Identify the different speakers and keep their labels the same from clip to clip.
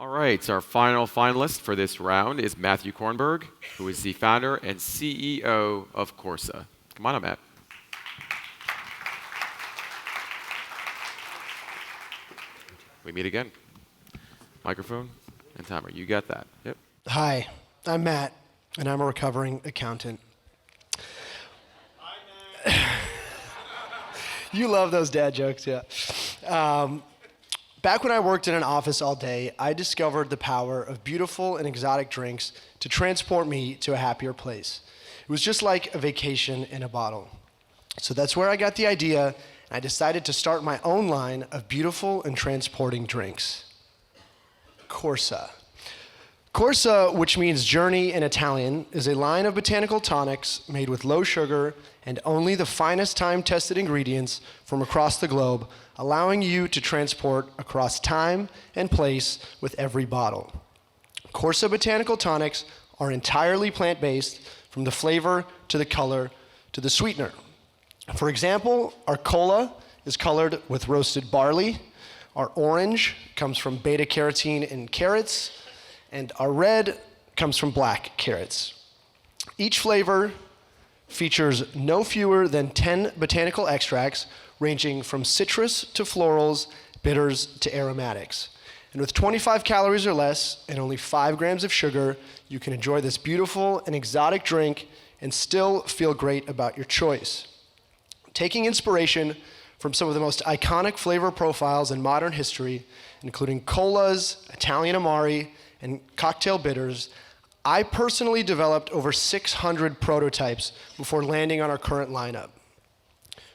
Speaker 1: All right, so our final finalist for this round is Matthew Kornberg, who is the founder and CEO of Corsa. Come on up, Matt. We meet again. Microphone and timer. You got that. Yep.
Speaker 2: Hi, I'm Matt, and I'm a recovering accountant. Hi, Matt. You love those dad jokes, yeah. Back when I worked in an office all day, I discovered the power of beautiful and exotic drinks to transport me to a happier place. It was just like a vacation in a bottle. So that's where I got the idea, and I decided to start my own line of beautiful and transporting drinks. Corsa. Corsa, which means journey in Italian, is a line of botanical tonics made with low sugar and only the finest time-tested ingredients from across the globe, allowing you to transport across time and place with every bottle. Corsa botanical tonics are entirely plant-based, from the flavor to the color to the sweetener. For example, our cola is colored with roasted barley, our orange comes from beta-carotene in carrots, and our red comes from black carrots. Each flavor features no fewer than 10 botanical extracts, ranging from citrus to florals, bitters to aromatics. And with 25 calories or less and only 5 grams of sugar, you can enjoy this beautiful and exotic drink and still feel great about your choice. Taking inspiration from some of the most iconic flavor profiles in modern history, including colas, Italian amari, and cocktail bitters, I personally developed over 600 prototypes before landing on our current lineup.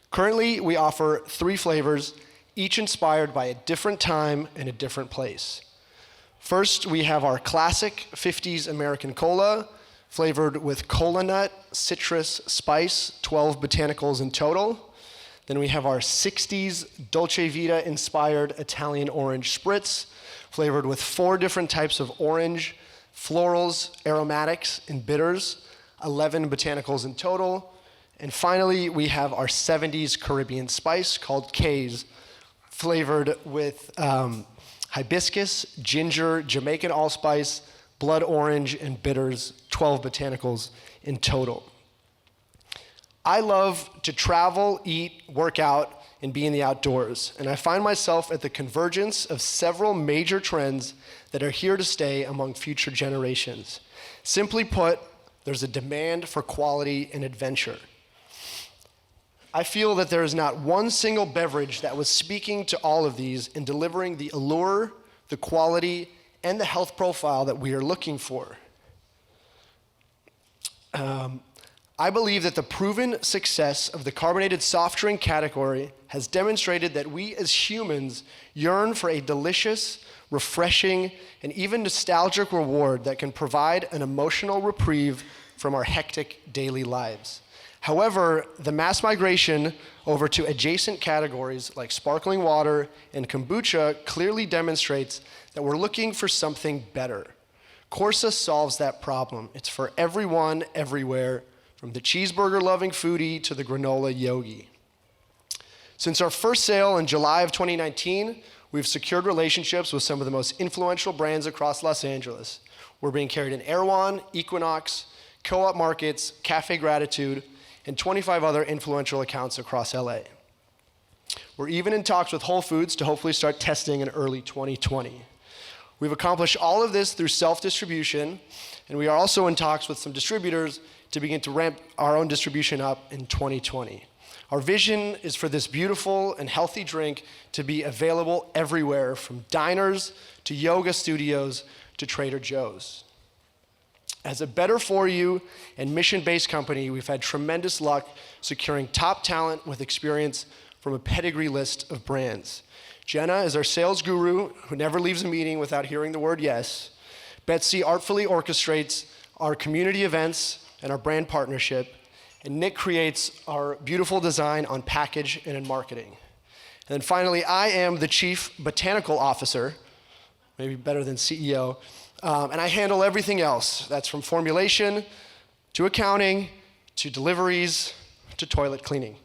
Speaker 2: Currently, we offer 3 flavors, each inspired by a different time and a different place. First, we have our classic 50s American cola, flavored with cola nut, citrus, spice, 12 botanicals in total. Then we have our 60s Dolce Vita inspired Italian orange spritz, flavored with 4 different types of orange, florals, aromatics, and bitters, 11 botanicals in total. And finally, we have our 70s Caribbean spice called K's, flavored with hibiscus, ginger, Jamaican allspice, blood orange, and bitters, 12 botanicals in total. I love to travel, eat, work out, and be in the outdoors, and I find myself at the convergence of several major trends that are here to stay among future generations. Simply put, there's a demand for quality and adventure. I feel that there is not one single beverage that was speaking to all of these and delivering the allure, the quality, and the health profile that we are looking for. I believe that the proven success of the carbonated soft drink category has demonstrated that we as humans yearn for a delicious, refreshing, and even nostalgic reward that can provide an emotional reprieve from our hectic daily lives. However, the mass migration over to adjacent categories like sparkling water and kombucha clearly demonstrates that we're looking for something better. Corsa solves that problem. It's for everyone, everywhere, from the cheeseburger-loving foodie to the granola yogi. Since our first sale in July of 2019, we've secured relationships with some of the most influential brands across Los Angeles. We're being carried in Erewhon, Equinox, Co-op Markets, Cafe Gratitude, and 25 other influential accounts across LA. We're even in talks with Whole Foods to hopefully start testing in early 2020. We've accomplished all of this through self-distribution, and we are also in talks with some distributors to begin to ramp our own distribution up in 2020. Our vision is for this beautiful and healthy drink to be available everywhere, from diners to yoga studios to Trader Joe's. As a better for you and mission-based company, we've had tremendous luck securing top talent with experience from a pedigree list of brands. Jenna is our sales guru who never leaves a meeting without hearing the word yes. Betsy artfully orchestrates our community events and our brand partnership. And Nick creates our beautiful design on package and in marketing. And then finally, I am the Chief Botanical Officer, maybe better than CEO, and I handle everything else. That's from formulation to accounting to deliveries to toilet cleaning.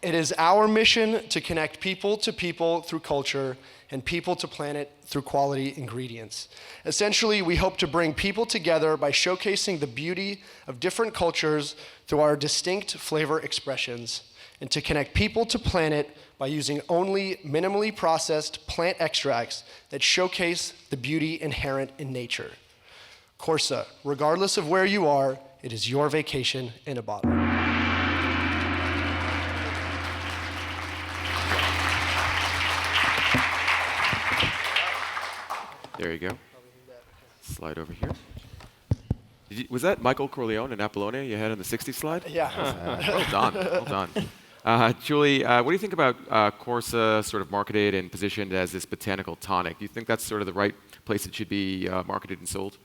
Speaker 2: It is our mission to connect people to people through culture and people to planet through quality ingredients. Essentially, we hope to bring people together by showcasing the beauty of different cultures through our distinct flavor expressions, and to connect people to planet by using only minimally processed plant extracts that showcase the beauty inherent in nature. Corsa, regardless of where you are, it is your vacation in a bottle.
Speaker 1: There you go. Slide over here. Was that Michael Corleone and Apollonia you had on the 60s slide?
Speaker 2: Yeah.
Speaker 1: Well done. Well done. Julie, what do you think about Corsa sort of marketed and positioned as this botanical tonic? Do you think that's sort of the right place it should be marketed and sold?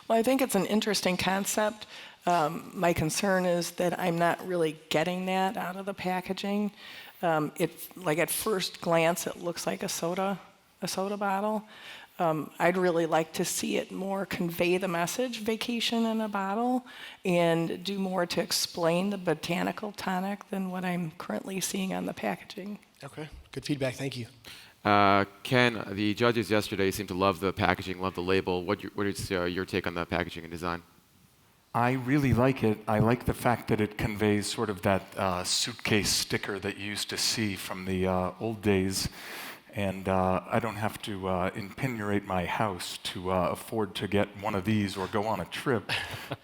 Speaker 3: Well, I think it's an interesting concept. My concern is that I'm not really getting that out of the packaging. Like at first glance, it looks like a soda bottle. I'd really like to see it more convey the message, vacation in a bottle, and do more to explain the botanical tonic than what I'm currently seeing on the packaging.
Speaker 2: Okay, good feedback, thank you.
Speaker 1: Ken, the judges yesterday seemed to love the packaging, love the label. What is your take on the packaging and design?
Speaker 4: I really like it. I like the fact that it conveys sort of that suitcase sticker that you used to see from the old days. And I don't have to impenetrate my house to afford to get one of these or go on a trip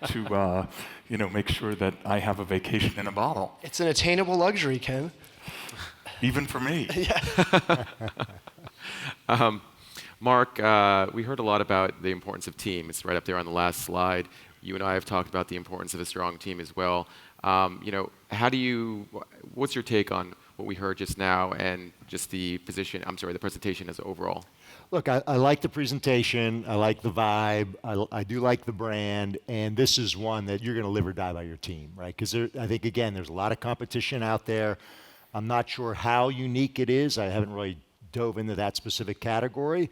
Speaker 4: to make sure that I have a vacation in a bottle.
Speaker 2: It's an attainable luxury, Ken.
Speaker 4: Even for me.
Speaker 1: Mark, we heard a lot about the importance of team. It's right up there on the last slide. You and I have talked about the importance of a strong team as well. What's your take on what we heard just now and just the presentation as overall?
Speaker 5: Look, I like the presentation. I like the vibe. I do like the brand. And this is one that you're going to live or die by your team, right? Because I think, again, there's a lot of competition out there. I'm not sure how unique it is. I haven't really dove into that specific category.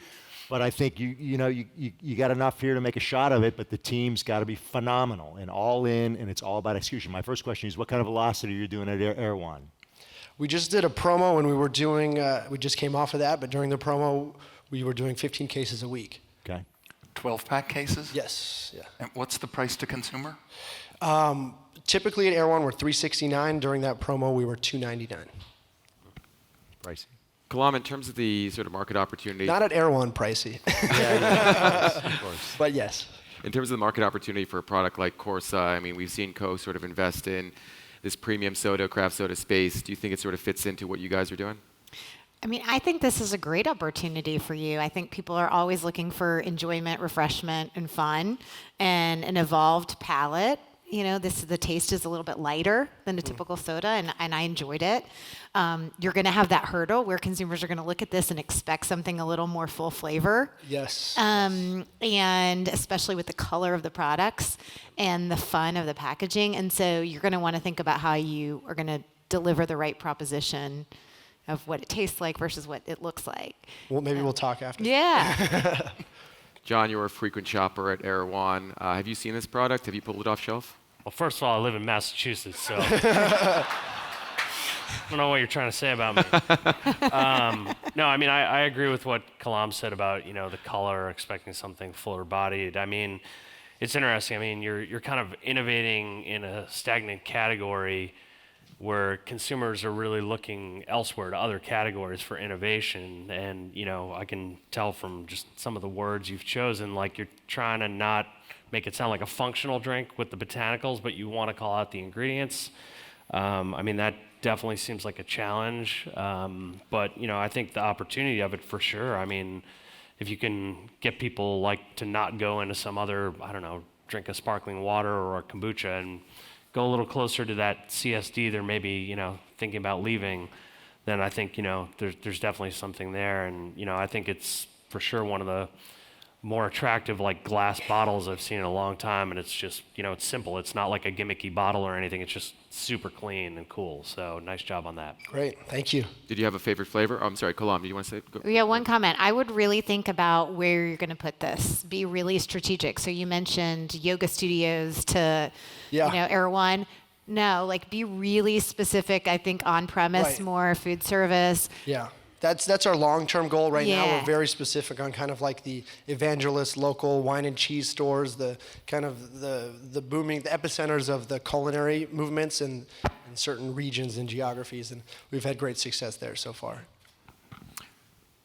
Speaker 5: But I think you got enough here to make a shot of it, but the team's got to be phenomenal and all in, and it's all about execution. My first question is, what kind of velocity are you doing at Air One?
Speaker 2: We just did a promo when we were doing, we just came off of that, but during the promo, we were doing 15 cases a week.
Speaker 5: Okay.
Speaker 4: 12-pack cases?
Speaker 2: Yes, yeah.
Speaker 4: And what's the price to consumer?
Speaker 2: Typically at Air One, we're $369. During that promo, we were $299.
Speaker 5: Pricey.
Speaker 1: Kalam, in terms of the sort of market opportunity.
Speaker 2: Not at Air One pricey.
Speaker 5: Of course.
Speaker 2: But yes.
Speaker 1: In terms of the market opportunity for a product like Corsa, I mean, we've seen Co sort of invest in this premium soda, craft soda space. Do you think it sort of fits into what you guys are doing?
Speaker 6: I mean, I think this is a great opportunity for you. I think people are always looking for enjoyment, refreshment, and fun, and an evolved palate. The taste is a little bit lighter than a typical soda, and I enjoyed it. You're going to have that hurdle where consumers are going to look at this and expect something a little more full flavor.
Speaker 2: Yes.
Speaker 6: And especially with the color of the products and the fun of the packaging. And so you're going to want to think about how you are going to deliver the right proposition of what it tastes like versus what it looks like.
Speaker 2: Well, maybe we'll talk after.
Speaker 6: Yeah.
Speaker 1: John, you're a frequent shopper at Air One. Have you seen this product? Have you pulled it off shelf?
Speaker 7: Well, first of all, I live in Massachusetts, so I don't know what you're trying to say about me. No, I mean, I agree with what Kalam said about, the color, expecting something fuller bodied. I mean, it's interesting. I mean, you're kind of innovating in a stagnant category where consumers are really looking elsewhere to other categories for innovation. And, I can tell from just some of the words you've chosen, like you're trying to not make it sound like a functional drink with the botanicals, but you want to call out the ingredients. I mean, that definitely seems like a challenge. But, I think the opportunity of it for sure. I mean, if you can get people to not go into some other, drink a sparkling water or a kombucha and go a little closer to that CSD they're maybe, thinking about leaving, then I think, there's definitely something there. And, I think it's for sure one of the more attractive glass bottles I've seen in a long time, and it's just, it's simple. It's not like a gimmicky bottle or anything. It's just super clean and cool. So nice job on that.
Speaker 2: Great, thank you.
Speaker 1: Did you have a favorite flavor? Oh, I'm sorry, Kalam, do you want to say? Go.
Speaker 6: Yeah, one comment. I would really think about where you're going to put this. Be really strategic. So you mentioned yoga studios to, Air One. No, like be really specific. I think on premise
Speaker 2: Right.
Speaker 6: more, food service.
Speaker 2: Yeah. That's our long-term goal right now.
Speaker 6: Yeah.
Speaker 2: We're very specific on kind of like the evangelist local wine and cheese stores, the kind of the booming, the epicenters of the culinary movements in certain regions and geographies, and we've had great success there so far.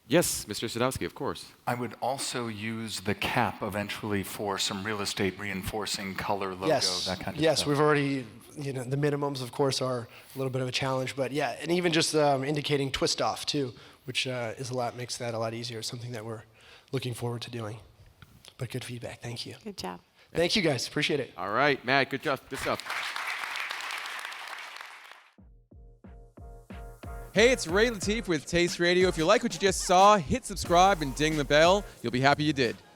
Speaker 1: Yes, Mr. Sadowski, of course.
Speaker 4: I would also use the cap eventually for some real estate reinforcing color, logo,
Speaker 2: Yes.
Speaker 4: that kind of
Speaker 2: Yes,
Speaker 4: stuff.
Speaker 2: we've already, the minimums, of course, are a little bit of a challenge, but yeah, and even just indicating twist off too, which makes that a lot easier. Something that we're looking forward to doing. But good feedback. Thank you.
Speaker 6: Good job.
Speaker 2: Thank you, guys. Appreciate it.
Speaker 1: All right, Matt, good job. Good stuff.
Speaker 8: Hey, it's Ray Latif with Taste Radio. If you like what you just saw, hit subscribe and ding the bell. You'll be happy you did.